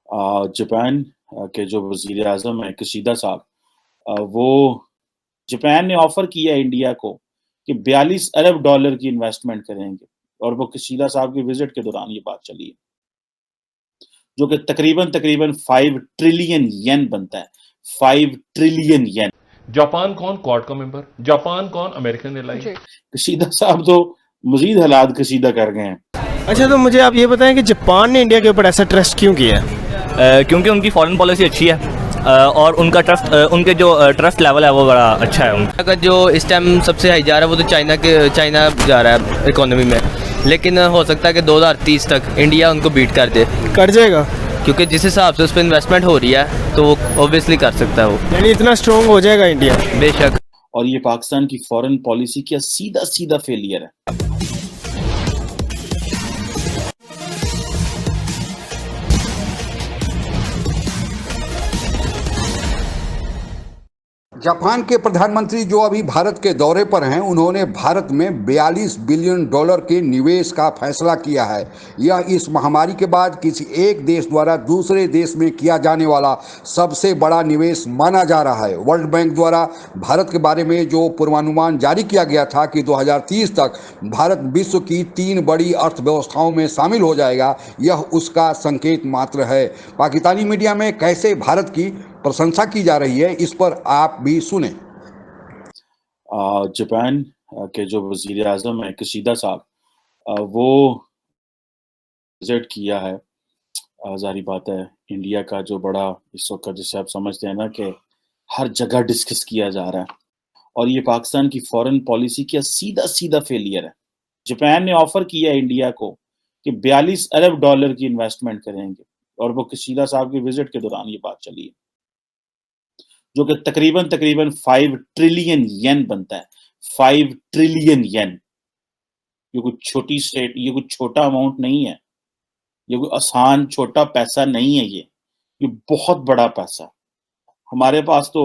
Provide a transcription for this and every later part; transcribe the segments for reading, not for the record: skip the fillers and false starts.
Japan के जो वज़ीर आज़म हैं कशीदा साहब, वो जापान ने ऑफ़र किया है इंडिया को कि 42 अरब डॉलर की इन्वेस्टमेंट करेंगे और वो कशीदा साहब के विज़िट के दौरान ये बात चली है, जो कि तकरीबन 5 ट्रिलियन येन बनता है, 5 ट्रिलियन येन। जापान कौन क्वाड का मेंबर, जापान कौन अमेरिकन एयरलाइन। कशीदा साहब तो मज़ीद हालात कशीदा कर गए हैं। अच्छा, तो मुझे आप ये बताएं कि जापान ने इंडिया के ऊपर ऐसा ट्रस्ट क्यों किया है? क्योंकि उनकी फॉरेन पॉलिसी अच्छी है और उनका ट्रस्ट उनके जो ट्रस्ट लेवल है वो बड़ा अच्छा है। उनका अगर जो इस टाइम सबसे हाई जा रहा है वो तो चाइना जा रहा है इकोनॉमी में, लेकिन हो सकता है कि 2030 तक इंडिया उनको बीट कर दे। कर जाएगा? क्योंकि जिस हिसाब से उस पर इन्वेस्टमेंट हो रही है तो वो ऑब्वियसली कर सकता है वो। यानी इतना स्ट्रॉन्ग हो जाएगा इंडिया? बेशक। और ये पाकिस्तान की फॉरेन पॉलिसी का सीधा फेलियर है। जापान के प्रधानमंत्री जो अभी भारत के दौरे पर हैं, उन्होंने भारत में 42 बिलियन डॉलर के निवेश का फैसला किया है। यह इस महामारी के बाद किसी एक देश द्वारा दूसरे देश में किया जाने वाला सबसे बड़ा निवेश माना जा रहा है। वर्ल्ड बैंक द्वारा भारत के बारे में जो पूर्वानुमान जारी किया गया था कि 2030 तक भारत विश्व की 3 बड़ी अर्थव्यवस्थाओं में शामिल हो जाएगा, यह उसका संकेत मात्र है। पाकिस्तानी मीडिया में कैसे भारत की प्रशंसा की जा रही है, इस पर आप भी सुने। जापान के जो वज़ीर आज़म हैं कशीदा साहब, वो विज़िट किया है। ज़ाहिर बात है इंडिया का जो बड़ा इस वक़्त जिसे आप समझते हैं ना कि हर जगह डिस्कस किया जा रहा है और ये पाकिस्तान की फॉरेन पॉलिसी का सीधा फेलियर है। जापान ने ऑफ़र किया है इंडिया को कि 42 अरब डॉलर की इन्वेस्टमेंट करेंगे और वो कशीदा साहब के विज़िट के दौरान ये बात चली है, जो कि तकरीबन 5 ट्रिलियन येन बनता है, 5 ट्रिलियन येन। ये कोई छोटी स्टेट, ये कोई छोटा अमाउंट नहीं है, ये कोई आसान छोटा पैसा नहीं है ये बहुत बड़ा पैसा। हमारे पास तो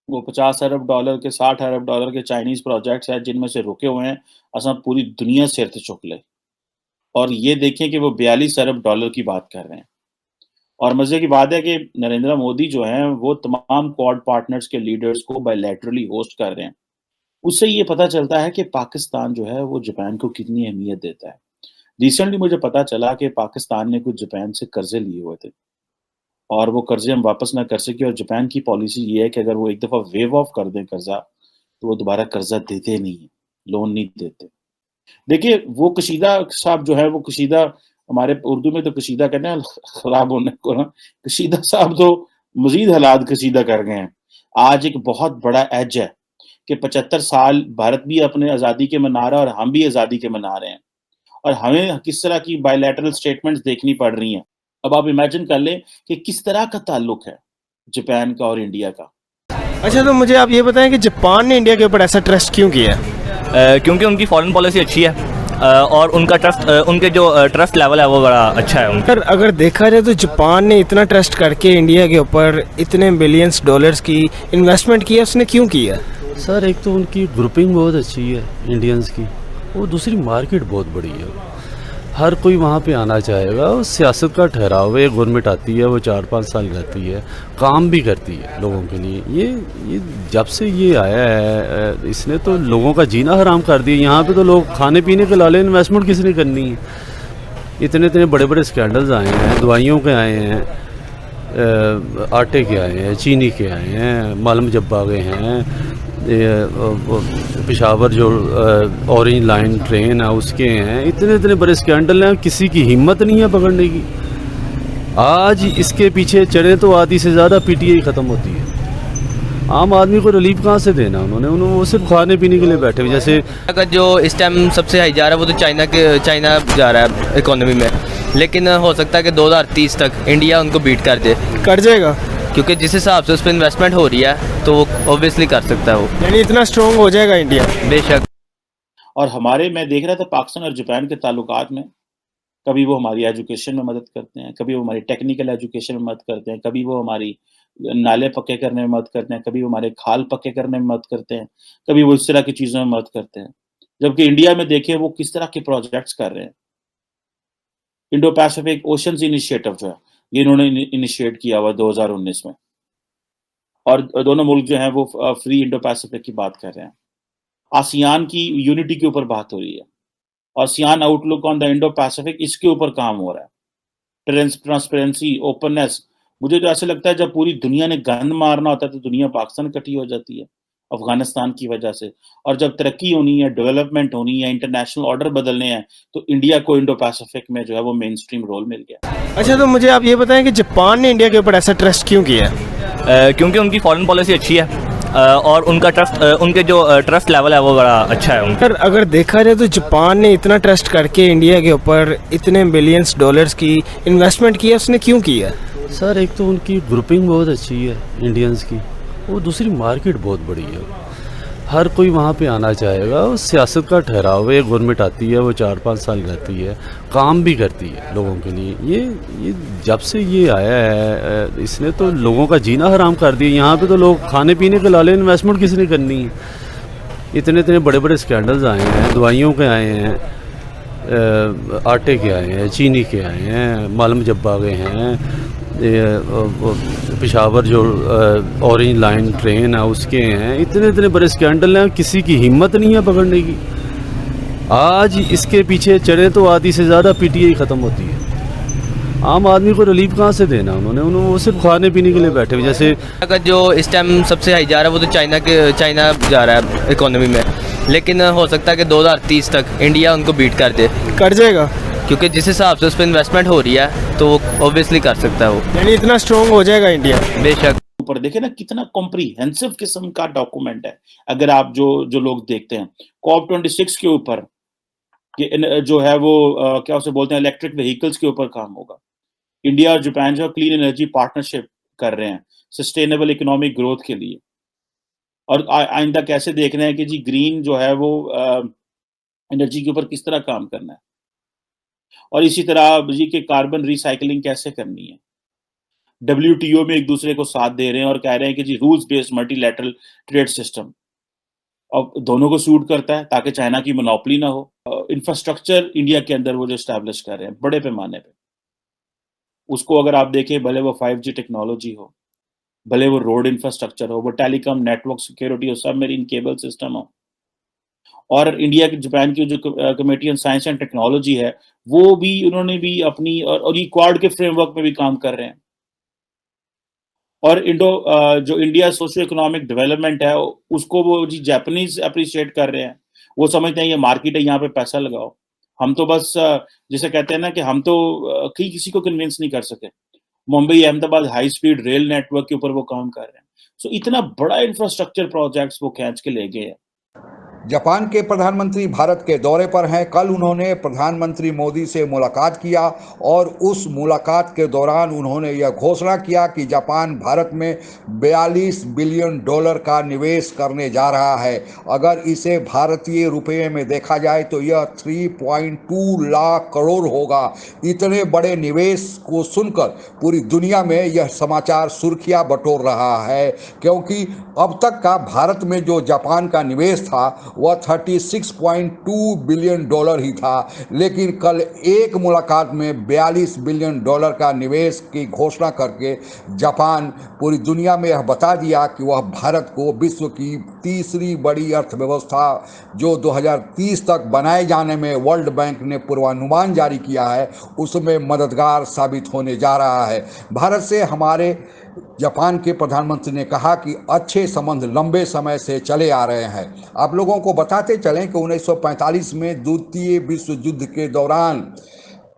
वो 50 अरब डॉलर के 60 अरब डॉलर के चाइनीज़ प्रोजेक्ट्स हैं जिनमें से रुके हुए हैं, असां पूरी दुनिया सिर ते चुक ले। और ये देखें कि वो 42 अरब डॉलर की बात कर रहे हैं। और मज़े की बात है कि नरेंद्र मोदी जो हैं वो तमाम क्वाड पार्टनर्स के लीडर्स को बायलैटरली होस्ट कर रहे हैं। उससे ये पता चलता है कि पाकिस्तान जो है वो जापान को कितनी अहमियत देता है। रिसेंटली मुझे पता चला कि पाकिस्तान ने कुछ जापान से कर्ज़े लिए हुए थे और वो कर्ज़े हम वापस ना कर सके और जापान की पॉलिसी ये है कि अगर वो एक दफ़ा वेव ऑफ कर दें कर्ज़ा, तो वो दोबारा कर्ज़ा देते नहीं हैं, लोन नहीं देते। देखिए वो कशीदा साहब जो है वो कशीदा, हमारे उर्दू में तो कशीदा कहते हैं खराब होने को ना, कशीदा साहब तो मज़ीद हालात कशीदा कर गए हैं। आज एक बहुत बड़ा एज है कि 75 साल भारत भी अपने आज़ादी के मना रहा है और हम भी आज़ादी के मना रहे हैं और हमें किस तरह की बायलैटरल स्टेटमेंट्स देखनी पड़ रही हैं। अब आप इमेजिन कर लें कि किस तरह का ताल्लुक है जापान का और इंडिया का। अच्छा, तो मुझे आप ये बताएं कि जापान ने इंडिया के ऊपर ऐसा ट्रस्ट क्यों किया है? क्योंकि उनकी फॉरेन पॉलिसी अच्छी है और उनका ट्रस्ट उनके जो ट्रस्ट लेवल है वो बड़ा अच्छा है उनका। अगर देखा जाए तो जापान ने इतना ट्रस्ट करके इंडिया के ऊपर इतने बिलियंस डॉलर्स की इन्वेस्टमेंट किया, उसने क्यों किया? सर, एक तो उनकी ग्रुपिंग बहुत अच्छी है इंडियंस की, वो दूसरी मार्केट बहुत बड़ी है, हर कोई वहाँ पे आना चाहेगा। वो सियासत का ठहराव है, गवर्नमेंट आती है वो 4-5 साल रहती है, काम भी करती है लोगों के लिए। ये जब से ये आया है इसने तो लोगों का जीना हराम कर दिया। यहाँ पे तो लोग खाने पीने के लाले, इन्वेस्टमेंट किसने करनी है? इतने बड़े स्कैंडल्स आए हैं, दवाइयों के आए हैं, आटे के आए हैं, चीनी के आए हैं, मालम जब्बा के हैं, पेशावर जो ऑरेंज लाइन ट्रेन है उसके हैं, इतने बड़े स्कैंडल हैं, किसी की हिम्मत नहीं है पकड़ने की। आज इसके पीछे चढ़े तो आधी से ज़्यादा पीटीआई ख़त्म होती है। आम आदमी को रिलीफ कहाँ से देना उन्होंने वो सिर्फ खाने पीने के लिए बैठे हुए। जैसे अगर जो इस टाइम सबसे हाई जा रहा है वो तो चाइना जा रहा है इकोनॉमी में, लेकिन हो सकता है कि 2030 तक इंडिया उनको बीट कर दे। कर जाएगा? क्योंकि जिस हिसाब से उस पर इन्वेस्टमेंट हो रही है तो वो ऑब्वियसली कर सकता है वो। यानी इतना स्ट्रॉन्ग हो जाएगा इंडिया? बेशक। और हमारे, मैं देख रहा था पाकिस्तान और जापान के ताल्लुकात में, कभी वो हमारी एजुकेशन में मदद करते हैं, कभी वो हमारी टेक्निकल एजुकेशन में मदद करते हैं, कभी वो हमारी नाले पक्के करने में मदद करते हैं, कभी वो हमारे खाल पक्के करने में मदद करते हैं, कभी वो इस तरह की चीज़ों में मदद करते हैं। जबकि इंडिया में देखें वो किस तरह के प्रोजेक्ट्स कर रहे हैं। इंडो पैसिफिक ओशंस इनिशिएटिव जो है ये इन्होंने इनिशिएट किया हुआ 2019 में। और दोनों मुल्क जो हैं वो फ्री इंडो पैसिफिक की बात कर रहे हैं। आसियान की यूनिटी के ऊपर बात हो रही है। ASEAN outlook on the Indo Pacific, इसके ऊपर काम हो रहा है। Transparency, openness. मुझे तो ऐसे लगता है जब पूरी दुनिया ने गंद मारना होता है तो दुनिया पाकिस्तान इकट्ठी हो जाती है अफगानिस्तान की वजह से। और जब तरक्की होनी है, डेवलपमेंट होनी है, इंटरनेशनल ऑर्डर बदलने हैं, तो इंडिया को इंडो पैसिफिक में जो है वो मेन स्ट्रीम रोल मिल गया। अच्छा, तो मुझे आप ये बताएं कि जापान ने इंडिया के ऊपर ऐसा ट्रस्ट क्यों किया है? क्योंकि उनकी फॉरेन पॉलिसी अच्छी है और उनका ट्रस्ट उनके जो ट्रस्ट लेवल है वो बड़ा अच्छा है उनका। अगर देखा जाए तो जापान ने इतना ट्रस्ट करके इंडिया के ऊपर इतने बिलियंस डॉलर्स की इन्वेस्टमेंट किया, उसने क्यों किया? सर, एक तो उनकी ग्रुपिंग बहुत अच्छी है इंडियंस की, वो दूसरी मार्केट बहुत बड़ी है। हर कोई वहाँ पे आना चाहेगा। वो सियासत का ठहराव है। गवर्नमेंट आती है, वो 4-5 साल रहती है, काम भी करती है लोगों के लिए। ये जब से ये आया है इसने तो लोगों का जीना हराम कर दिया। यहाँ पे तो लोग खाने पीने के लाले, इन्वेस्टमेंट किसने करनी है? इतने बड़े बड़े स्कैंडल्स आए हैं, दवाइयों के आए हैं, आटे के आए हैं, चीनी के आए हैं, मालम जब्बा के हैं, पेशावर जो ऑरेंज लाइन ट्रेन है उसके हैं। इतने बड़े स्कैंडल हैं, किसी की हिम्मत नहीं है पकड़ने की। आज इसके पीछे चढ़े तो आधी से ज़्यादा पीटीआई ख़त्म होती है। आम आदमी को रिलीफ कहाँ से देना उन्होंने वो सिर्फ खाने पीने के लिए बैठे हुए। जैसे अगर जो इस टाइम सबसे हाई जा रहा है वो तो चाइना जा रहा है इकोनॉमी में, लेकिन हो सकता है कि 2030 तक इंडिया उनको बीट कर जाएगा, क्योंकि जिस हिसाब से उस पर इन्वेस्टमेंट हो रही है तो वो ऑब्वियसली कर सकता है वो, यानी इतना स्ट्रॉन्ग हो जाएगा इंडिया। बेशक। ऊपर देखे ना कितना कॉम्प्रिहेंसिव किस्म का डॉक्यूमेंट है। अगर आप जो लोग देखते हैं COP26 के ऊपर कि जो है वो क्या उसे बोलते हैं, इलेक्ट्रिक व्हीकल्स के ऊपर काम होगा। इंडिया और जापान जो क्लीन एनर्जी पार्टनरशिप कर रहे हैं सस्टेनेबल इकोनॉमिक ग्रोथ के लिए। और आइंदा कैसे देख रहे हैं कि जी ग्रीन जो है वो एनर्जी के ऊपर किस तरह काम करना है। और इसी तरह जी के कार्बन रिसाइकलिंग कैसे करनी है। WTO में एक दूसरे को साथ दे रहे हैं और कह रहे हैं कि जी rules based multilateral trade system अब दोनों को सूट करता है ताकि चाइना की मोनोपोली ना हो। इंफ्रास्ट्रक्चर इंडिया के अंदर वो जो एस्टैब्लिश कर रहे हैं बड़े पैमाने पे, उसको अगर आप देखें, भले वो 5G टेक्नोलॉजी हो, भले वो रोड इंफ्रास्ट्रक्चर हो, वो टेलीकॉम नेटवर्क सिक्योरिटी हो, सबमरीन केबल सिस्टम हो। और इंडिया की जापान की जो committee on science and technology है वो भी उन्होंने भी अपनी और ये क्वाड के फ्रेमवर्क में भी काम कर रहे हैं। और जो इंडिया सोशियो इकोनॉमिक डेवलपमेंट है उसको वो जी जापानीज अप्रिशिएट कर रहे हैं। वो समझते हैं ये मार्केट है, यहाँ पे पैसा लगाओ। हम तो बस जिसे कहते हैं ना कि हम तो किसी को कन्विंस नहीं कर सके। Mumbai Ahmedabad high speed rail network के ऊपर वो काम कर रहे हैं। सो इतना बड़ा इंफ्रास्ट्रक्चर प्रोजेक्ट्स वो खींच के ले गए हैं। जापान के प्रधानमंत्री भारत के दौरे पर हैं। कल उन्होंने प्रधानमंत्री मोदी से मुलाकात किया और उस मुलाकात के दौरान उन्होंने यह घोषणा किया कि जापान भारत में $42 बिलियन का निवेश करने जा रहा है। अगर इसे भारतीय रुपये में देखा जाए तो यह 3.2 लाख करोड़ होगा। इतने बड़े निवेश को सुनकर पूरी दुनिया में यह समाचार सुर्खियां बटोर रहा है, क्योंकि अब तक का भारत में जो जापान का निवेश था वह $36.2 बिलियन ही था। लेकिन कल एक मुलाकात में $42 बिलियन का निवेश की घोषणा करके जापान पूरी दुनिया में यह बता दिया कि वह भारत को विश्व की तीसरी बड़ी अर्थव्यवस्था जो 2030 तक बनाए जाने में वर्ल्ड बैंक ने पूर्वानुमान जारी किया है उसमें मददगार साबित होने जा रहा है। भारत से हमारे जापान के प्रधानमंत्री ने कहा कि अच्छे संबंध लंबे समय से चले आ रहे हैं। आप लोगों को बताते चलें कि 1945 में द्वितीय विश्व युद्ध के दौरान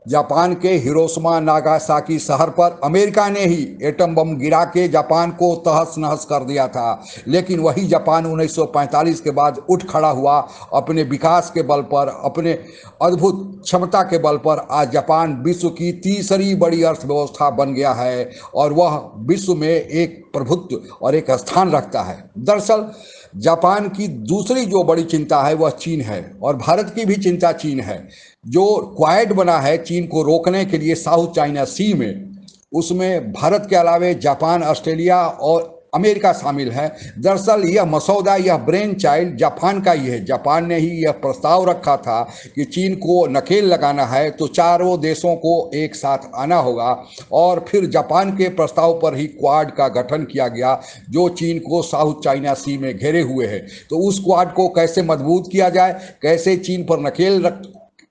जापान के हिरोशिमा नागासाकी शहर पर अमेरिका ने ही एटम बम गिरा के जापान को तहस नहस कर दिया था। लेकिन वही जापान 1945 के बाद उठ खड़ा हुआ अपने विकास के बल पर, अपने अद्भुत क्षमता के बल पर। आज जापान विश्व की तीसरी बड़ी अर्थव्यवस्था बन गया है और वह विश्व में एक प्रभुत्व और एक स्थान रखता है। दरअसल जापान की दूसरी जो बड़ी चिंता है वह चीन है और भारत की भी चिंता चीन है। जो क्वाड बना है चीन को रोकने के लिए साउथ चाइना सी में, उसमें भारत के अलावे जापान, ऑस्ट्रेलिया और अमेरिका शामिल है। दरअसल यह मसौदा, यह ब्रेन चाइल्ड जापान का ही है। जापान ने ही यह प्रस्ताव रखा था कि चीन को नकेल लगाना है तो चारों देशों को एक साथ आना होगा, और फिर जापान के प्रस्ताव पर ही क्वाड का गठन किया गया जो चीन को साउथ चाइना सी में घेरे हुए है। तो उस क्वाड को कैसे मजबूत किया जाए, कैसे चीन पर नकेल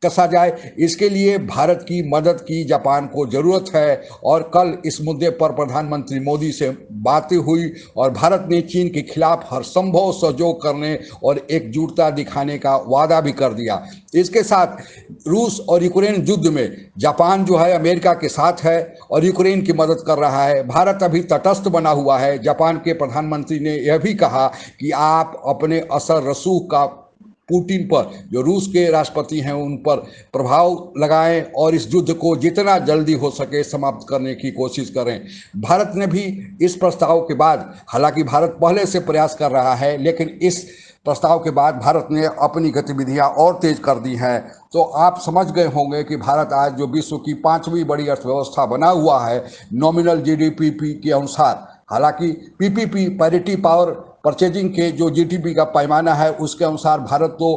कसा जाए, इसके लिए भारत की मदद की जापान को जरूरत है। और कल इस मुद्दे पर प्रधानमंत्री मोदी से बातें हुई और भारत ने चीन के खिलाफ हर संभव सहयोग करने और एकजुटता दिखाने का वादा भी कर दिया। इसके साथ रूस और यूक्रेन युद्ध में जापान जो है अमेरिका के साथ है और यूक्रेन की मदद कर रहा है। भारत अभी तटस्थ बना हुआ है। जापान के प्रधानमंत्री ने यह भी कहा कि आप अपने असर रसूख का पुतिन पर, जो रूस के राष्ट्रपति हैं, उन पर प्रभाव लगाएं और इस युद्ध को जितना जल्दी हो सके समाप्त करने की कोशिश करें। भारत ने भी इस प्रस्ताव के बाद, हालांकि भारत पहले से प्रयास कर रहा है, लेकिन इस प्रस्ताव के बाद भारत ने अपनी गतिविधियां और तेज कर दी हैं। तो आप समझ गए होंगे कि भारत आज जो विश्व की 5वीं बड़ी अर्थव्यवस्था बना हुआ है नॉमिनल जीडीपी के अनुसार, हालांकि पीपीपी पैरिटी पावर परचेजिंग के जो जीडीपी का पैमाना है उसके अनुसार भारत तो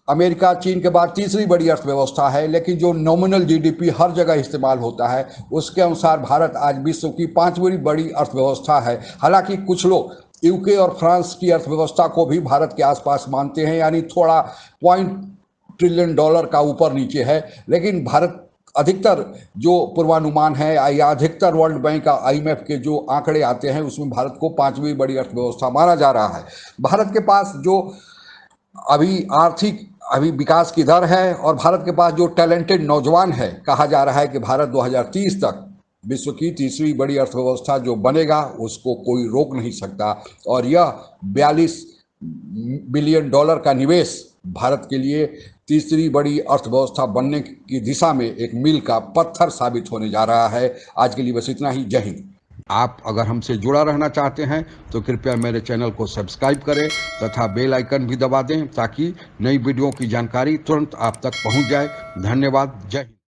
अमेरिका चीन के बाद तीसरी बड़ी अर्थव्यवस्था है, लेकिन जो नॉमिनल जीडीपी हर जगह इस्तेमाल होता है उसके अनुसार भारत आज विश्व की 5वीं बड़ी अर्थव्यवस्था है। हालांकि कुछ लोग यूके और फ्रांस की अर्थव्यवस्था को भी भारत के आसपास मानते हैं, यानी थोड़ा $0.1 ट्रिलियन का ऊपर नीचे है, लेकिन भारत अधिकतर जो पूर्वानुमान है या अधिकतर वर्ल्ड बैंक का IMF के जो आंकड़े आते हैं उसमें भारत को 5वीं बड़ी अर्थव्यवस्था माना जा रहा है। भारत के पास जो अभी आर्थिक विकास की दर है और भारत के पास जो टैलेंटेड नौजवान है, कहा जा रहा है कि भारत 2030 तक विश्व की तीसरी बड़ी अर्थव्यवस्था जो बनेगा उसको कोई रोक नहीं सकता। और यह $42 बिलियन का निवेश भारत के लिए तीसरी बड़ी अर्थव्यवस्था बनने की दिशा में एक मील का पत्थर साबित होने जा रहा है। आज के लिए बस इतना ही। जय हिंद। आप अगर हमसे जुड़ा रहना चाहते हैं तो कृपया मेरे चैनल को सब्सक्राइब करें तथा बेल आइकन भी दबा दें ताकि नई वीडियो की जानकारी तुरंत आप तक पहुंच जाए। धन्यवाद। जय हिंद।